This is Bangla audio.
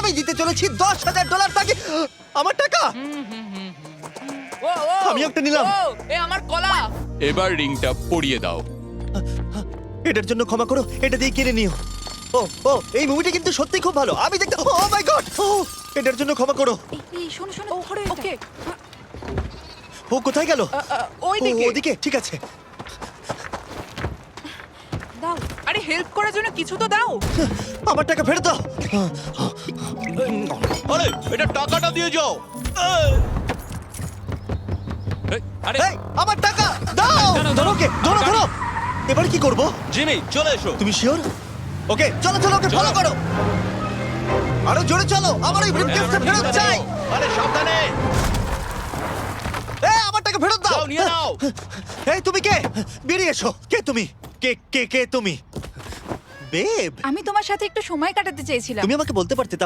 আমি দিতে চলেছি $10,000 তাকে। আমার টাকা ও ও আমি একটা নিলাম। ও, এ আমার কলা। এবার রিংটা পরিয়ে দাও। এটার জন্য ক্ষমা করো, এটা দিয়ে কিনে নিও। ও ও এই মুভিটা কিন্তু সত্যি খুব ভালো, আমি দেখতে। ও মাই গড, এটার জন্য ক্ষমা করো। এই শোনো শোনো ধরো ওকে এটা। ও কোথায় গেল? ওই ও, দিকে। ওদিকে, ঠিক আছে। দাও। আরে হেল্প করার জন্য কিছু তো দাও। আমার টাকা ফেরত দাও। আরে এটা টাকাটা দিয়ে যাও। আরে এই, আমার টাকা দাও। দাঁড়াও, ধরো ওকে, ধরো ধরো। এবার কি করব? জিমি চলে এসো। তুমি শিওর? ওকে চলো চলো, ওকে ফলো করো। আরো জোরে চলো, আমার ওই ব্রিফকেসটা ফেরত চাই। আরে সাবধানে এই আমার টাকা ফেরত দাও। যাও নিয়ে নাও। এই তুমি কে? বেরিয়ে এসো। কে তুমি? কে কে কে তুমি? বেব, আমি তোমার সাথে একটু সময় কাটাতে চেয়েছিলাম। তুমি আমাকে বলতে পারতে তাহলে